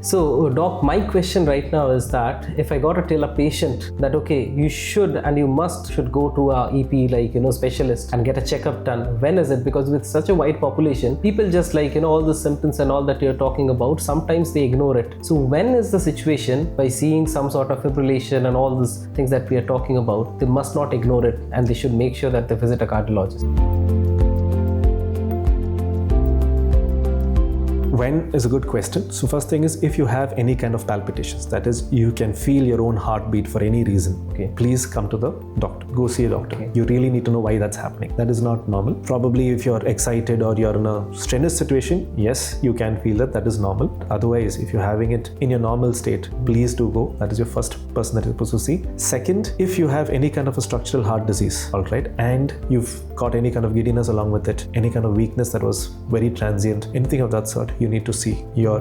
So, doc, my question right now is that if I got to tell a patient that, okay, you should and you should go to a EP, specialist and get a checkup done, when is it? Because with such a wide population, people just all the symptoms and all that you're talking about, sometimes they ignore it. So, when is the situation by seeing some sort of fibrillation and all these things that we are talking about, they must not ignore it and they should make sure that they visit a cardiologist? When is a good question. So first thing is, if you have any kind of palpitations, that is, you can feel your own heartbeat for any reason, okay, please come to the doctor. Go see a doctor. Okay. You really need to know why that's happening. That is not normal. Probably if you're excited or you're in a strenuous situation, yes, you can feel that. That is normal. Otherwise, if you're having it in your normal state, please do go. That is your first person that you're supposed to see. Second, if you have any kind of a structural heart disease, all right, and you've got any kind of giddiness along with it, any kind of weakness that was very transient, anything of that sort, you need to see your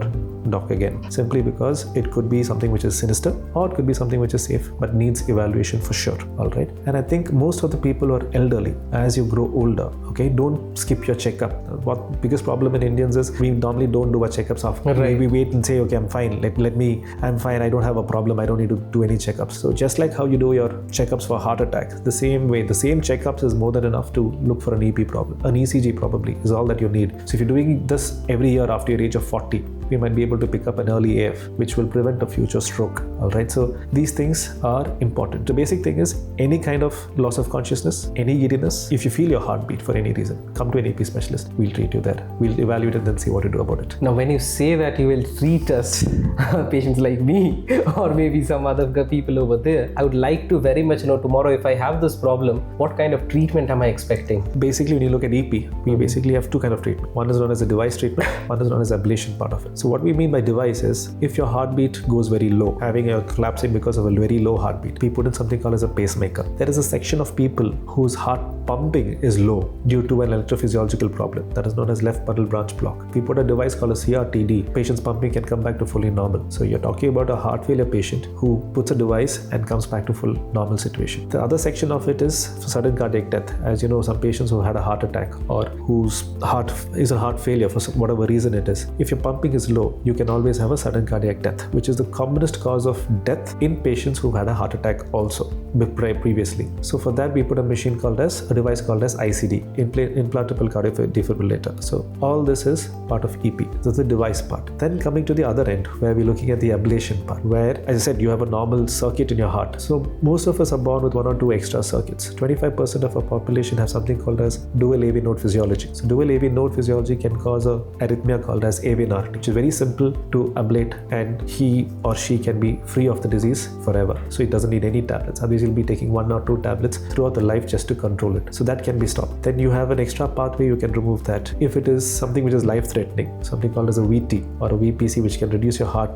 doc again, simply because it could be something which is sinister or it could be something which is safe but needs evaluation for sure. All right, and I think most of the people who are elderly, as you grow older, okay, don't skip your checkup. What biggest problem in Indians is we normally don't do our checkups after. Right. We wait and say, okay, I'm fine, I'm fine, I don't have a problem, I don't need to do any checkups. So just like how you do your checkups for heart attack, the same way, the same checkups is more than enough to look for an EP problem. An ECG probably is all that you need. So if you're doing this every year after your age of 40, we might be able to pick up an early AF, which will prevent a future stroke. All right, so these things are important. The basic thing is, any kind of loss of consciousness, any giddiness, if you feel your heartbeat for any reason, come to an EP specialist. We'll treat you there. We'll evaluate and then see what to do about it. Now, when you say that you will treat us, patients like me or maybe some other people over there, I would like to very much know tomorrow, if I have this problem, what kind of treatment am I expecting? Basically, when you look at EP, we basically have two kinds of treatment. One is known as a device treatment, one is known as ablation part of it. So what we mean by device is, if your heartbeat goes very low, having a collapsing because of a very low heartbeat, we put in something called as a pacemaker. There is a section of people whose heart pumping is low due to an electrophysiological problem that is known as left bundle branch block. We put a device called a CRTD. Patient's pumping can come back to fully normal. So you're talking about a heart failure patient who puts a device and comes back to full normal situation. The other section of it is for sudden cardiac death. As you know, some patients who had a heart attack or whose heart is a heart failure for whatever reason it is. If your pumping is low, you can always have a sudden cardiac death, which is the commonest cause of death in patients who've had a heart attack also previously. So for that, we put a device called as ICD, implantable cardiac defibrillator. So all this is part of EP. This is the device part. Then coming to the other end, where we're looking at the ablation part, where, as I said, you have a normal circuit in your heart. So most of us are born with one or two extra circuits. 25% of our population have something called as dual AV node physiology. So dual AV node physiology can cause a arrhythmia called as AVNR, which is very simple to ablate, and he or she can be free of the disease forever. So it doesn't need any tablets. Otherwise, you'll be taking 1 or 2 tablets throughout the life just to control it. So that can be stopped. Then you have an extra pathway, you can remove that. If it is something which is life-threatening, something called as a VT or a VPC, which can reduce your heart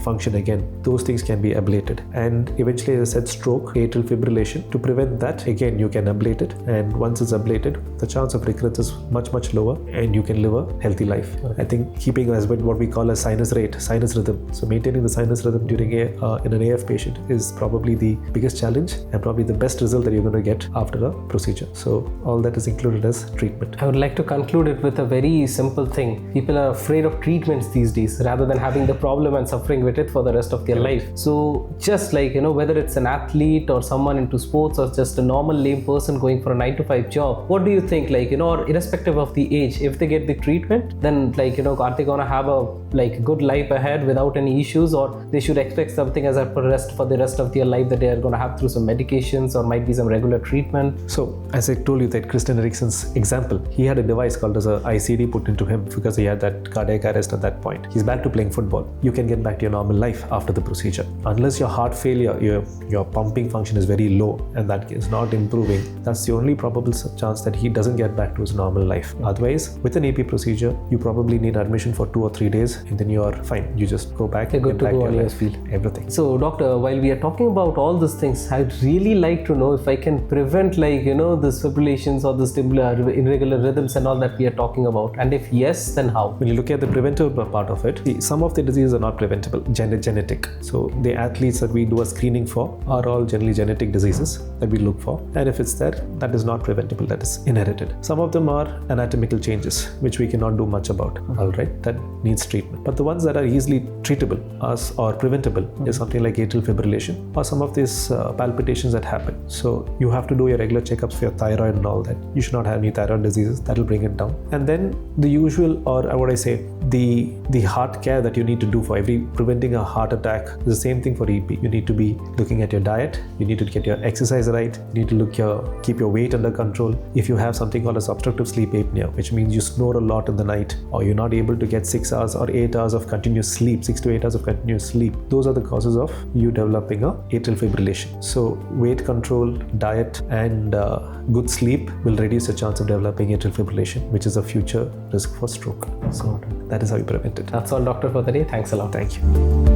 function again, those things can be ablated. And eventually, as I said, stroke, atrial fibrillation, to prevent that, again, you can ablate it. And once it's ablated, the chance of recurrence is much, much lower, and you can live a healthy life. I think keeping as what we call a sinus rhythm. So maintaining the sinus rhythm during in an AF patient is probably the biggest challenge and probably the best result that you're going to get after a procedure. So all that is included as treatment. I would like to conclude it with a very simple thing. People are afraid of treatments these days rather than having the problem and suffering with it for the rest of their life. So just whether it's an athlete or someone into sports or just a normal lame person going for a 9-to-5 job, what do you think, or irrespective of the age, if they get the treatment, then are they going to have a good life ahead without any issues, or they should expect something as for the rest of their life that they are going to have through some medications or might be some regular treatment? So as I told you, that Christian Eriksen's example, he had a device called as a ICD put into him because he had that cardiac arrest at that point. He's back to playing football. You can get back to your normal life after the procedure. Unless your heart failure, your pumping function is very low and that is not improving, that's the only probable chance that he doesn't get back to his normal life. Otherwise, with an EP procedure, you probably need admission for 2 or 3 days and then you are fine. You just go back and get back to your life, feel everything. So doctor, while we are talking about all these things, I I'd really like to know if I can prevent this fibrillations or this irregular rhythms and all that we are talking about. And if yes, then how? When you look at the preventive part of it, some of the diseases are not preventable, genetic. So the athletes that we do a screening for are all generally genetic diseases that we look for. And if it's there, that is not preventable, that is inherited. Some of them are anatomical changes, which we cannot do much about, all right? That needs treatment. But the ones that are easily treatable or preventable is something like atrial fibrillation or some of these palpitations that happen. So you have to do your regular checkups for your thyroid and all that. You should not have any thyroid diseases. That will bring it down. And then the usual, or what I say, the heart care that you need to do for preventing a heart attack is the same thing for EP. You need to be looking at your diet. You need to get your exercise right. You need to keep your weight under control. If you have something called as obstructive sleep apnea, which means you snore a lot in the night, or you're not able to get 6 hours or 8 hours of continuous sleep, 6 to 8 hours of continuous sleep, those are the causes of you developing a atrial fibrillation. So weight control, diet, and good sleep will reduce the chance of developing atrial fibrillation, which is a future risk for stroke. So that is how you prevent it. That's all, doctor, for the day. Thanks a lot. Thank you.